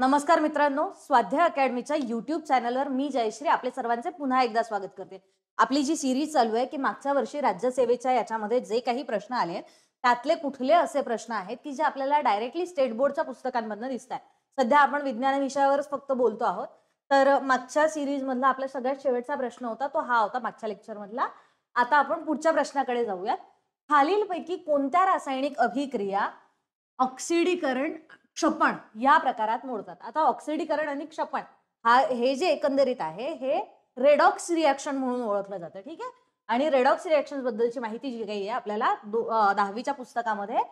नमस्कार मित्रांनो, स्वाध्याय अकॅडमीच्या YouTube चॅनलवर मी जयश्री आपले सर्वांचे पुन्हा एकदा स्वागत करते। आपली जी सीरीज चालू आहे की मागच्या वर्षी राज्यसेवेच्या याच्यामध्ये जे काही प्रश्न आले त्यातले कुठले असे प्रश्न आहेत की जे आपल्याला डायरेक्टली स्टेट बोर्डच्या पुस्तकांमधून दिसतात। सध्या आपण विज्ञान विषयावरच फक्त बोलतो आहोत। तर मागच्या सीरीज मधला आपला सगळ्यात शेवटचा प्रश्न होता तो हा होता मागच्या लेक्चर मधला। आता आपण पुढच्या प्रश्नाकडे जाऊया। खालीलपैकी कोणत्या रासायनिक अभिक्रिया ऑक्सिडीकरण क्षपण या प्रकारात मोडतात। आता ऑक्सिडीकरण आणि क्षपण हे जे एकंदरीत आहे हे रेडॉक्स रिएक्शन म्हणून ओळखलं जातं, ठीक आहे। आणि रेडॉक्स रिएक्शन्स बद्दलची माहिती जी काही आहे आपल्याला 10वीच्या पुस्तकामध्ये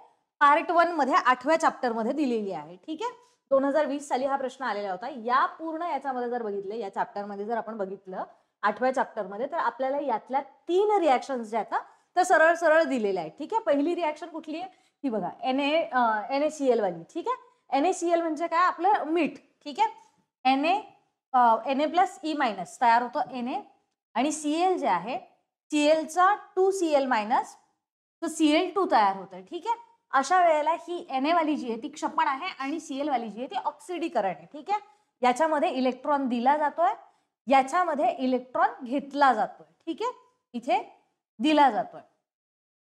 पार्ट 1 मध्ये 8व्या चॅप्टर मध्ये दिलेली आहे, ठीक आहे। 2020 साली हा प्रश्न आलेला होता। या पूर्ण याच्यामध्ये जर बघितलं, या चॅप्टर मध्ये जर आपण बघितलं 8व्या चॅप्टर मध्ये, तर आपल्याला यातल्या 3 रिएक्शन्स ज्या आहेत त्या सरळ सरळ दिलेल्या आहेत, ठीक आहे। पहिली रिएक्शन कुठली आहे ही बघा, NaCl वाली, ठीक आहे। NaCl म्हणजे काय, आपलं मीठ, ठीक आहे। Na+E- तयार होतो Na, आणि Cl जे आहे Cl चा 2Cl- तो Cl2 तयार होतोय, ठीक आहे। अशा वेळेला ही Na वाली जी आहे ती क्षपण आहे आणि Cl वाली जी आहे ती ऑक्सिडीकरण आहे, ठीक आहे। याच्यामध्ये इलेक्ट्रॉन दिला जातोय, याच्यामध्ये इलेक्ट्रॉन घेतला जातोय, ठीक आहे। इथे दिला जातोय,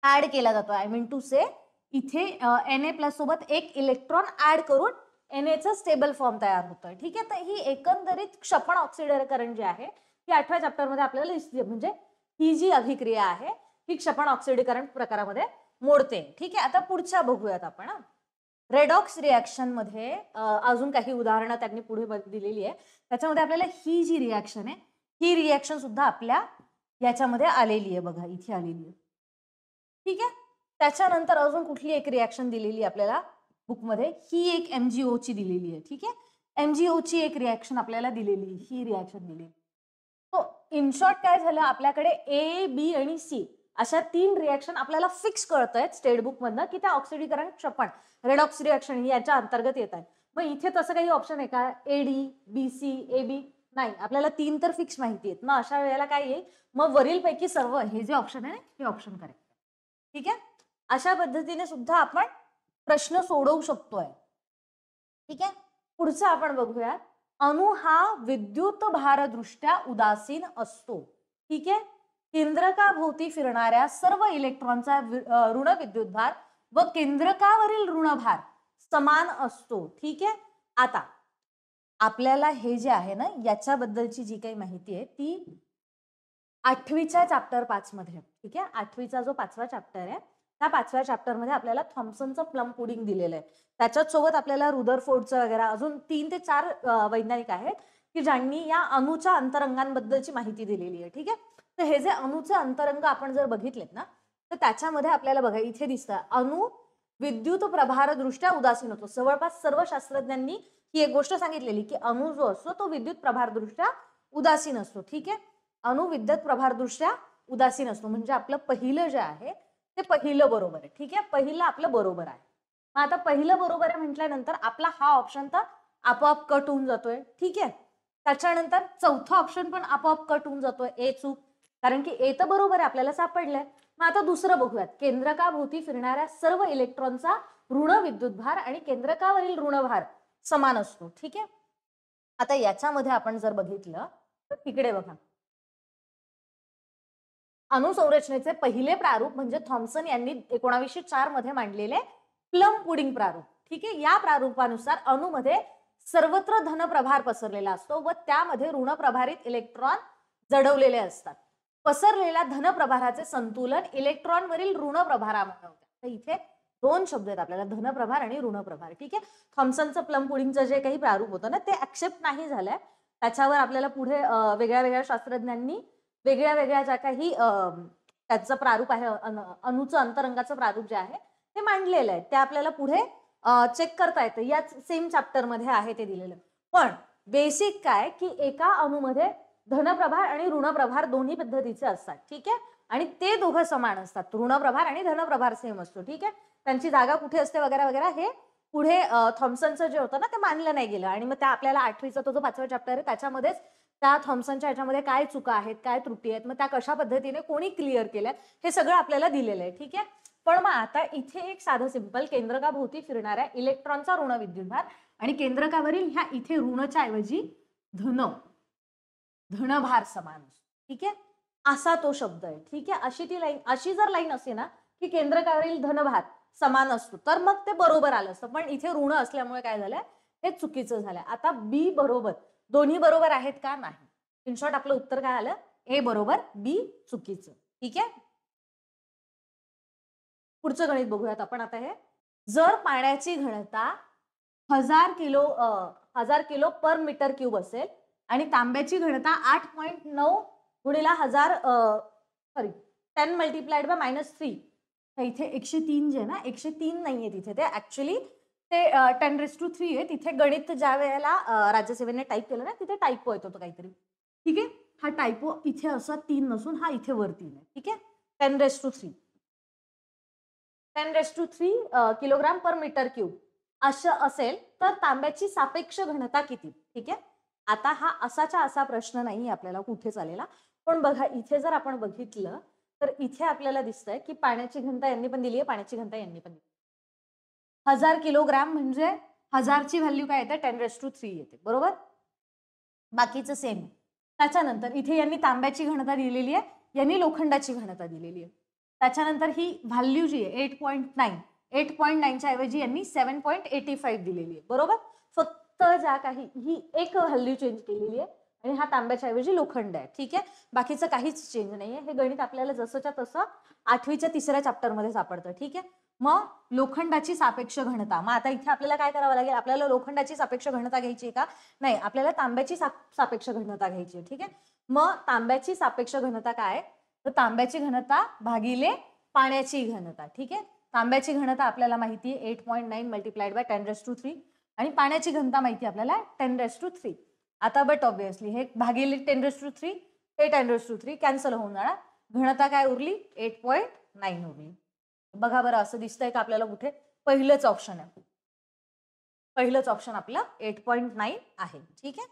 ऍड केला जातोय, आय मीन टू से इथे Na+ सोबत एक इलेक्ट्रॉन ऍड करून Na चा स्टेबल फॉर्म तयार होतोय, ठीक आहे। तर ही एकंदरीत क्षपण ऑक्सिडीकरण जे आहे ही 8व्या चॅप्टर मध्ये आपल्याला दिसते, म्हणजे ही जी अभिक्रिया आहे ही क्षपण ऑक्सिडीकरण प्रकारामध्ये मोडते, ठीक आहे। आता पुढच्या बघूयात आपण। रेडॉक्स रिएक्शन मध्ये अजून काही उदाहरणं त्यांनी पुढे दिलेली आहे। त्याच्यामध्ये आपल्याला ही जी रिएक्शन आहे ही रिएक्शन सुद्धा आपल्या याच्यामध्ये आलेली आहे, बघा इथे आलेली आहे, ठीक आहे। त्याच्यानंतर अजून कुठली एक रिएक्शन दिलेली आपल्याला बुक मध्ये, ही एक MgO ची दिलेली आहे, ठीक आहे। MgO ची एक रिएक्शन आपल्याला दिलेली, ही रिएक्शन दिलेली। तो इन शॉर्ट काय झालं, आपल्याकडे A, B आणि C अशा 3 रिएक्शन आपल्याला फिक्स कळतायत स्टेट बुक मधनं की त्या ऑक्सिडीकरण क्षपण रेडॉक्स रिएक्शन याच्या अंतर्गत येतात। मग इथे तसं काही ऑप्शन आहे का, AD, BC, AB नाही, आपल्याला 3 तर फिक्स माहिती आहेत। मग अशा वेळेला काय येईल, मग वरील पैकी सर्व हे जे ऑप्शन आहे हे ऑप्शन करेक्ट, ठीक आहे। अशा पद्धतीने सुद्धा आपण प्रश्न सोडवू शकतोय, ठीक आहे। पुढचं आपण बघूया, अणु हा विद्युत भारदृष्ट्या उदासीन असतो, ठीक आहे। केंद्रकाभोवती फिरणाऱ्या सर्व इलेक्ट्रॉनचा ऋण विद्युतभार व केंद्रकावरील ऋणभार समान असतो, ठीक आहे। आता आपल्याला हे जे आहे ना याच्याबद्दलची जी काही माहिती आहे ती 8वीच्या चॅप्टर 5 मध्ये, ठीक आहे। 8वीचा जो 5वा चॅप्टर आहे त्या 5व्या चॅप्टर मध्ये आपल्याला थॉम्सनचं प्लम पुडिंग दिलेलं आहे। त्याच्याच सोबत आपल्याला रुदरफोर्डचं वगैरे अजून 3 ते 4 वैज्ञानिक आहेत की ज्यांनी या अणूच्या अंतरंगांबद्दलची माहिती दिलेली आहे, ठीक आहे। तर हे जे अणूचे अंतरंग आपण जर बघितलेत ना तर त्याच्यामध्ये आपल्याला बघा इथे दिसतं, अणू विद्युत प्रभारदृष्ट्या उदासीन होतो। जवळपास सर्व शास्त्रज्ञांनी ही एक गोष्ट सांगितलेली की अणू जो असतो तो विद्युत प्रभारदृष्ट्या उदासीन असतो, ठीक आहे। अणू विद्युत प्रभारदृष्ट्या उदासीन असतो म्हणजे आपलं पहिलं जे आहे ते पहिलं बरोबर आहे, ठीक आहे। पहिलं आपलं बरोबर आहे। मग आता पहिलं बरोबर आहे म्हटल्यानंतर आपला हा ऑप्शन तर आपोआप कट होऊन जातोय, ठीक आहे। त्याच्यानंतर चौथा ऑप्शन पण आपोआप कट होऊन जातोय, ए चूक, कारण की ए तर बरोबर आहे आपल्याला सापडलंय। मग आता दुसरं बघूयात, केंद्रकाभोवती फिरणाऱ्या सर्व इलेक्ट्रॉनचा ऋण विद्युतभार आणि केंद्रकावरील ऋणभार समान असतो, ठीक आहे। आता याच्यामध्ये आपण जर बघितलं तर तिकडे बघा, अणुसंरचनेचे पहिले प्रारूप म्हणजे थॉम्सन यांनी 1904 मध्ये मांडलेले प्लम पुडिंग प्रारूप, ठीक आहे। या प्रारूपानुसार अणूमध्ये सर्वत्र धनप्रभार पसरलेला असतो व त्यामध्ये ऋणप्रभारित इलेक्ट्रॉन जडवलेले असतात। पसरलेल्या धनप्रभाराचे संतुलन इलेक्ट्रॉनवरील ऋणप्रभारामुळे होते। तर इथे 2 शब्द आहेत आपल्याला, धनप्रभार आणि ऋणप्रभार, ठीक आहे। थॉम्सनचं प्लम पुडिंगचं जे काही प्रारूप होतं ना ते ऍक्सेप्ट नाही झालंय। त्याच्यावर आपल्याला पुढे वेगळ्या वेगळ्या शास्त्रज्ञांनी वेगळ्या वेगळ्या ज्या काही त्याचं प्रारूप आहे, अणूचं अंतरंगाचं प्रारूप जे आहे ते मांडलेलं आहे, ते आपल्याला पुढे चेक करता येतं, याच सेम चॅप्टर मध्ये आहे ते दिलेलं। पण बेसिक काय की एका अणूमध्ये धनप्रभार आणि ऋणप्रभार दोन्ही पद्धतीचे असतात, ठीक आहे। आणि ते दोघं समान असतात, ऋणप्रभार आणि धनप्रभार सेम असतो, ठीक आहे। त्यांची जागा कुठे असते वगैरे वगैरे हे पुढे थॉम्सनचं जे होतं ना ते मानलं नाही गेलं। आणि मग त्या आपल्याला 8वीचा तो जो 5वा चॅप्टर आहे त्याच्यामध्येच त्या थॉम्सनच्या याच्यामध्ये काय चुका आहेत, काय त्रुटी आहेत, मग त्या कशा पद्धतीने कोणी क्लिअर केल्यात हे सगळं आपल्याला दिलेलं आहे, ठीक आहे। पण मग आता इथे एक साधं सिंपल केंद्रकाभोवती फिरणाऱ्या इलेक्ट्रॉनचा ऋण विद्युतभार आणि केंद्रकावरील ह्या इथे ऋणच्या ऐवजी धनभार समान असतो. ठीक आहे, असा तो शब्द आहे. ठीक आहे, अशी जर लाईन असते ना की केंद्रकावरील धनभार समान असतो तर मग ते बरोबर आलं असतं, पण इथे ऋण असल्यामुळे काय झालंय, हे चुकीचं झालंय. आता बी बरोबर, दोन्ही बरोबर आहेत का, नाही. इन शॉर्ट आपलं उत्तर काय आलं, ए बरोबर, बी चुकीचं. ठीक आहे, पुढचं गणित बघूयात आपण आता. हे जर पाण्याची घनता 1000 किलो पर मीटर क्यूब असेल आणि तांब्याची घनता 8.9 गुणिला 1000 10 मल्टिप्लाइड बाय -3, इथे 103 जे ना 103 नाहीये तिथे, ते ऍक्च्युली ते 10⁻³ आहे. तिथे गणित ज्या वेळेला राज्यसेवेने टाईप केलं ना तिथे टायपो येतो तो काहीतरी. ठीक आहे, हा टायपो इथे असा 3 नसून हा इथे वर 3 आहे. ठीक आहे, 10⁻³ किलोग्राम पर मीटर क्यूब असं असेल तर तांब्याची सापेक्ष घनता किती. ठीक आहे, आता हा असाच्या असा प्रश्न नाही आपल्याला कुठेच आलेला, पण बघा इथे जर आपण बघितलं तर इथे आपल्याला दिसतंय की पाण्याची घनता यांनी पण दिली आहे, पाण्याची घनता यांनी पण दिली. 1000 किलोग्राम म्हणजे 1000ची व्हॅल्यू काय येते, 10⁻³ येते, बरोबर. बाकीचं सेम. त्याच्यानंतर इथे यांनी तांब्याची घनता दिलेली आहे, यांनी लोखंडाची घनता दिलेली आहे. त्याच्यानंतर ही व्हॅल्यू जी आहे 8.9च्या ऐवजी यांनी 7.85 दिलेली आहे, बरोबर. फक्त ज्या काही ही एक व्हॅल्यू चेंज केलेली आहे आणि हा तांब्याच्या ऐवजी लोखंड आहे. ठीक आहे, बाकीचं काहीच चेंज नाहीये. हे गणित आपल्याला जसंच्या तसं 8वीच्या 3ऱ्या चॅप्टरमध्ये सापडतं. ठीक आहे, मग लोखंडाची सापेक्ष घनता, मग आता इथे आपल्याला काय करावं लागेल, आपल्याला लोखंडाची सापेक्ष घनता घ्यायची का, नाही, आपल्याला तांब्याची सापेक्ष घनता घ्यायची. ठीक आहे, मग तांब्याची सापेक्ष घनता काय, तर तांब्याची घनता भागिले पाण्याची घनता. ठीक आहे, तांब्याची घनता आपल्याला माहिती आहे 8.9 मल्टिप्लाइड बाय 10⁻³ आणि पाण्याची घनता माहिती आपल्याला 10⁻3. आता बट ऑब्विसली हे भागिले 10⁻3 हे 10⁻3 कॅन्सल होऊन जाणार, घनता काय उरली 8.9 उरली. बघा बरं, असं दिसतंय का आपल्याला कुठे, पहिलंच ऑप्शन आहे, पहिलंच ऑप्शन आपलं 8.9 आहे. ठीक आहे,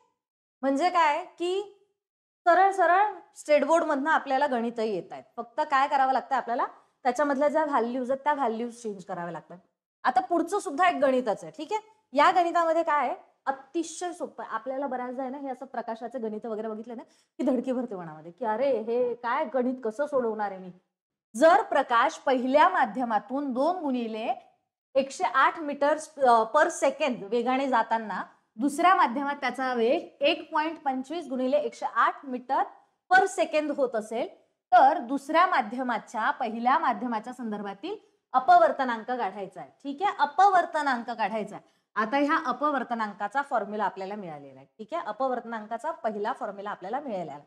म्हणजे काय की सरळ सरळ स्टेट बोर्ड मधनं आपल्याला गणितही येत आहेत, फक्त काय करावं लागतं आपल्याला, त्याच्यामधल्या ज्या व्हॅल्यूज आहेत त्या व्हॅल्यूज चेंज कराव्या लागतात. आता पुढचं सुद्धा एक गणितच आहे. ठीक आहे, या गणितामध्ये काय आहे, अतिशय सोपं आहे. आपल्याला बऱ्याचदा आहे ना हे असं प्रकाशाचे गणित वगैरे बघितले ना की धडकी भरते मनामध्ये की अरे हे काय गणित कसं सोडवणार आहे मी. जर प्रकाश पहिल्या माध्यमातून 2 गुणिले 108 मीटर पर सेकंद वेगाने जाताना दुसऱ्या माध्यमात त्याचा वेग 1.25 गुणिले 108 मीटर पर सेकंद होत असेल तर दुसऱ्या माध्यमाच्या पहिल्या माध्यमाच्या संदर्भातील अपवर्तनांक काढायचा आहे. ठीक आहे, अपवर्तनांक काढायचा आहे. आता ह्या अपवर्तनांकाचा फॉर्म्युला आपल्याला मिळालेला आहे. ठीक आहे, अपवर्तनांकाचा पहिला फॉर्म्युला आपल्याला मिळालेला आहे.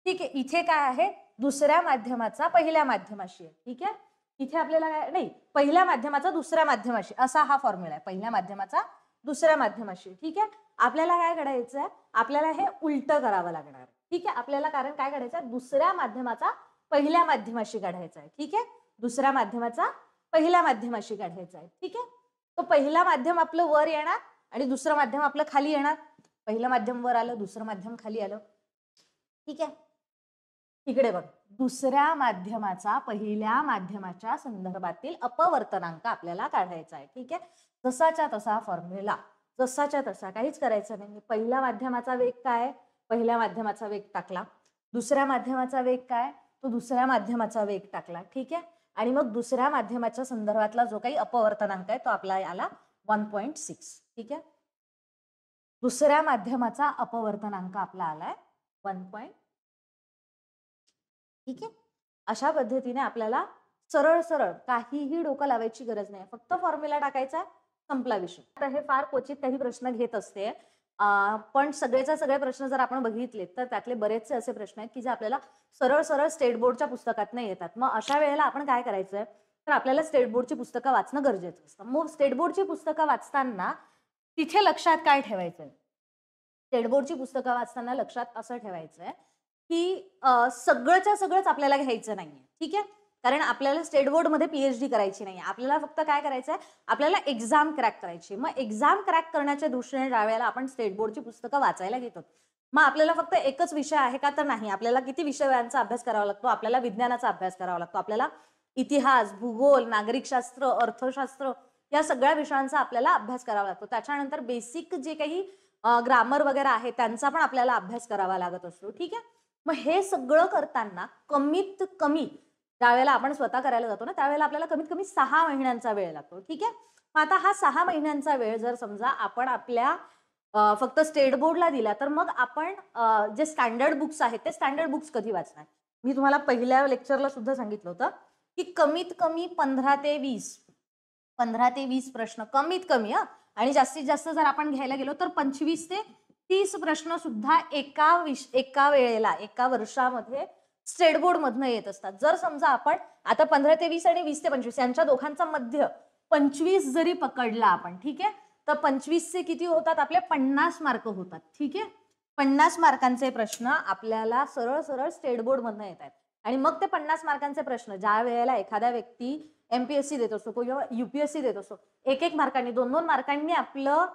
ठीक आहे, इथे काय आहे, दुसऱ्या माध्यमाचा पहिल्या माध्यमाशी आहे. ठीक आहे, इथे आपल्याला काय नाही, पहिल्या माध्यमाचा दुसऱ्या माध्यमाशी असा हा फॉर्म्युला आहे, पहिल्या माध्यमाचा दुसऱ्या माध्यमाशी. ठीक आहे, आपल्याला काय करायचं आहे, आपल्याला हे उलट करावं लागणार. ठीक आहे, आपल्याला कारण काय करायचं आहे, दुसऱ्या माध्यमाचा पहिल्या माध्यमाशी काढायचा आहे. ठीक आहे, दुसऱ्या माध्यमाचा पहिल्या माध्यमाशी काढायचा आहे. ठीक आहे, तो पहिला माध्यम आपलं वर येणार आणि दुसरं माध्यम आपलं खाली येणार. पहिलं माध्यम वर आलं, दुसरं माध्यम खाली आलं. ठीक आहे, इकडे बघ, दुसऱ्या माध्यमाचा पहिल्या माध्यमाच्या संदर्भातील अपवर्तनांक आपल्याला काढायचा आहे. ठीक आहे, जसाच्या तसा फॉर्म्युला, जसाच्या तसा, काहीच करायचं नाही. पहिल्या माध्यमाचा वेग काय, पहिल्या माध्यमाचा वेग टाकला, दुसऱ्या माध्यमाचा वेग काय, तो दुसऱ्या माध्यमाचा वेग टाकला. ठीक आहे, आणि मग दुसऱ्या माध्यमाच्या संदर्भातला जो काही अपवर्तनांक आहे तो आपला आला 1.6. ठीक आहे, दुसऱ्या माध्यमाचा अपवर्तनांक आपला आलाय 1. ठीक आहे, अशा पद्धतीने आपल्याला सरळ सरळ काहीही डोकं लावायची गरज नाही, फक्त फॉर्म्युला टाकायचा, संपला विषय. आता हे फार क्वचित काही प्रश्न घेत असते, पण सगळेच्या सगळे प्रश्न जर आपण बघितले तर त्यातले बरेचसे असे प्रश्न आहेत की जे आपल्याला सरळ सरळ स्टेट बोर्डच्या पुस्तकात येतात. मग अशा वेळेला आपण काय करायचंय, तर आपल्याला स्टेट बोर्डची पुस्तकं वाचणं गरजेचं असतं. मग स्टेट बोर्डची पुस्तकं वाचताना तिथे लक्षात काय ठेवायचंय, स्टेट बोर्डची पुस्तकं वाचताना लक्षात असं ठेवायचंय की सगळंच्या सगळंच आपल्याला घ्यायचं नाहीये. ठीक आहे, कारण आपल्याला स्टेट बोर्ड मध्ये पीएचडी करायची नाही, आपल्याला फक्त काय करायचंय, आपल्याला एक्झाम क्रॅक करायची. मग एक्झाम क्रॅक करण्याच्या दृष्टीने ज्या वेळेला आपण स्टेट बोर्डची पुस्तकं वाचायला घेतो, मग आपल्याला फक्त एकच विषय आहे का, तर नाही, आपल्याला किती विषयांचा अभ्यास करावा लागतो, आपल्याला विज्ञानाचा अभ्यास करावा लागतो, आपल्याला इतिहास, भूगोल, नागरिकशास्त्र, अर्थशास्त्र या सगळ्या विषयांचा आपल्याला अभ्यास करावा लागतो. त्याच्यानंतर बेसिक जे काही ग्रामर वगैरे आहे त्यांचा पण आपल्याला अभ्यास करावा लागत असतो. ठीक आहे. मग हे सगळं करताना कमीत कमी ज्यावेळेला आपण स्वतः करायला जातो ना त्यावेळेला आपल्याला कमीत कमी 6 महिन्यांचा वेळ लागतो. ठीक आहे. मग आता हा 6 महिन्यांचा वेळ जर समजा आपण आपल्या फक्त स्टेट बोर्डला दिला तर मग आपण जे स्टँडर्ड बुक्स आहेत ते स्टँडर्ड बुक्स कधी वाचणार? मी तुम्हाला पहिल्या लेक्चरला सुद्धा सांगितलं होतं की कमीत कमी 15 ते 20 प्रश्न कमीत कमी आणि जास्तीत जास्त जर आपण घ्यायला गेलो तर 25 ते 30 प्रश्न सुद्धा एका वेळेला एका वर्षामध्ये स्टेट बोर्ड मधनं येत असतात. जर समजा आपण आता 15 ते 20 आणि 20 ते 25 यांच्या दोघांचा मध्य 25 जरी पकडला आपण, ठीक आहे, तर 25 चे किती होतात? आपले 50 मार्क होतात. ठीक आहे. 50 मार्कांचे प्रश्न आपल्याला सरळ सरळ स्टेट बोर्ड मधनं येत आहेत. आणि मग ते 50 मार्कांचे प्रश्न ज्या वेळेला एखादा व्यक्ती एमपीएससी देत असतो किंवा युपीएससी देत असतो, 1-1 मार्कांनी 2-2 मार्कांनी आपलं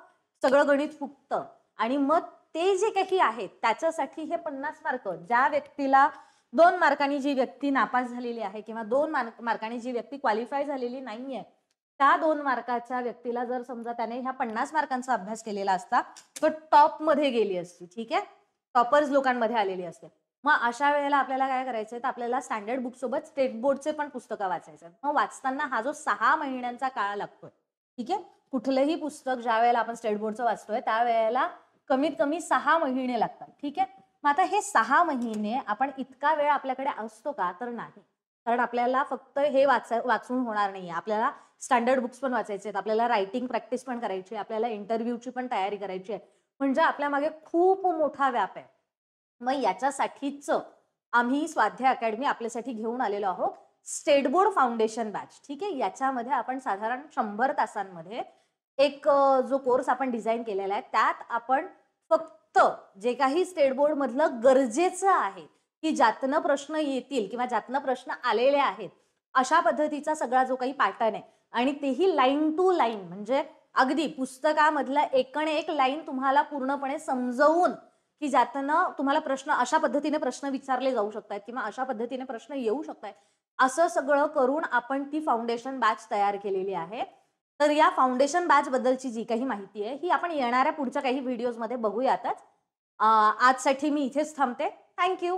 सगळं गणित फुटतं. आणि मग ते जे काही आहेत त्याच्यासाठी हे 50 मार्क ज्या व्यक्तीला 2 मार्कांनी जी व्यक्ती नापास झालेली आहे किंवा 2 मार्कांनी जी व्यक्ती क्वालिफाय झालेली नाहीये त्या 2 मार्काच्या व्यक्तीला जर समजा त्याने ह्या 50 मार्कांचा अभ्यास केलेला असता तर टॉप मध्ये गेली असती. ठीक आहे. टॉपर्स लोकांमध्ये आलेली असते. मग अशा वेळेला आपल्याला काय करायचंय तर आपल्याला स्टँडर्ड बुक सोबत स्टेट बोर्डचे पण पुस्तकं वाचायचे. मग वाचताना हा जो 6 महिन्यांचा काळ लागतोय. ठीक आहे. कुठलंही पुस्तक ज्या वेळेला आपण स्टेट बोर्डचं वाचतोय त्यावेळेला कमीत कमी 6 महिने लागतात. ठीक आहे. मग आता हे 6 महिने आपण इतका वेळ आपल्याकडे असतो का? तर नाही. कारण आपल्याला फक्त हे वाचून होणार नाहीये. आपल्याला स्टँडर्ड बुक्स पण वाचायचे आहेत, आपल्याला रायटिंग प्रॅक्टिस पण करायची आहे, आपल्याला इंटरव्ह्यूची पण तयारी करायची आहे. म्हणजे आपल्या मागे खूप मोठा व्याप आहे. मग याच्यासाठीच आम्ही स्वाध्याय अकॅडमी आपल्यासाठी घेऊन आलेलो आहोत स्टेट बोर्ड फाउंडेशन बॅच. ठीक आहे. याच्यामध्ये आपण साधारण 100 तासांमध्ये एक जो कोर्स आपण डिझाईन केलेला आहे त्यात आपण फक्त जे काही स्टेट बोर्ड मधलं गरजेचं आहे की ज्यातनं प्रश्न येतील किंवा ज्यातनं प्रश्न आलेले आहेत अशा पद्धतीचा सगळा जो काही पॅटर्न आहे आणि तेही लाईन टू लाईन म्हणजे अगदी पुस्तकामधला एकण एक लाईन तुम्हाला पूर्णपणे समजवून की ज्यातनं तुम्हाला प्रश्न अशा पद्धतीने प्रश्न विचारले जाऊ शकतात किंवा अशा पद्धतीने प्रश्न येऊ शकतात असं सगळं करून आपण ती फाउंडेशन बॅच तयार केलेली आहे. तर या फाउंडेशन बॅच बद्दलची जी काही माहिती आहे ही आपण येणाऱ्या पुढच्या काही व्हिडिओजमध्ये बघूयातच. आजसाठी मी इथेच थांबते. थँक्यू.